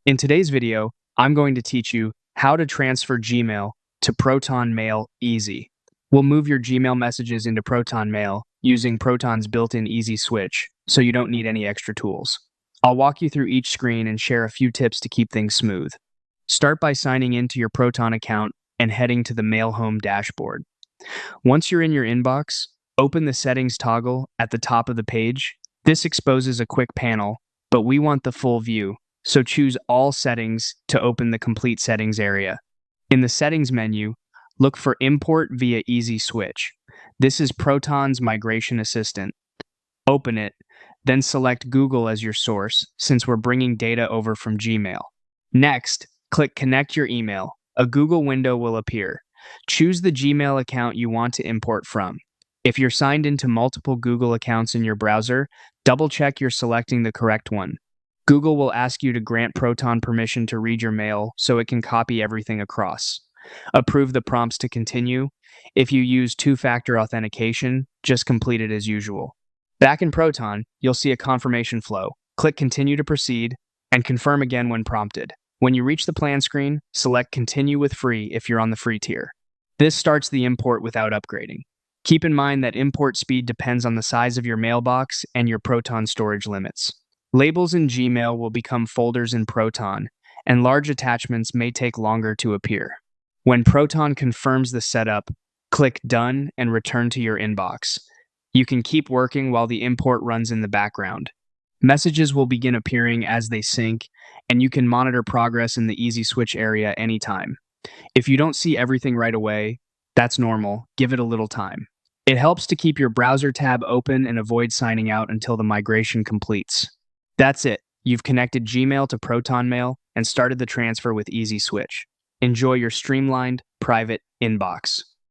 In today's video, I'm going to teach you how to transfer Gmail to Proton Mail easy. We'll move your Gmail messages into Proton Mail using Proton's built-in easy switch, so you don't need any extra tools. I'll walk you through each screen and share a few tips to keep things smooth. Start by signing into your Proton account and heading to the Mail Home dashboard. Once you're in your inbox, open the settings toggle at the top of the page. This exposes a quick panel, but we want the full view, so choose All Settings to open the complete settings area. In the settings menu, look for Import via Easy Switch. This is Proton's migration assistant. Open it, then select Google as your source, since we're bringing data over from Gmail. Next, click Connect Your Email. A Google window will appear. Choose the Gmail account you want to import from. If you're signed into multiple Google accounts in your browser, double-check you're selecting the correct one. Google will ask you to grant Proton permission to read your mail so it can copy everything across. Approve the prompts to continue. If you use two-factor authentication, just complete it as usual. Back in Proton, you'll see a confirmation flow. Click Continue to proceed, and confirm again when prompted. When you reach the plan screen, select Continue with Free if you're on the free tier. This starts the import without upgrading. Keep in mind that import speed depends on the size of your mailbox and your Proton storage limits. Labels in Gmail will become folders in Proton, and large attachments may take longer to appear. When Proton confirms the setup, click Done and return to your inbox. You can keep working while the import runs in the background. Messages will begin appearing as they sync, and you can monitor progress in the Easy Switch area anytime. If you don't see everything right away, that's normal. Give it a little time. It helps to keep your browser tab open and avoid signing out until the migration completes. That's it. You've connected Gmail to Proton Mail and started the transfer with Easy Switch. Enjoy your streamlined, private inbox.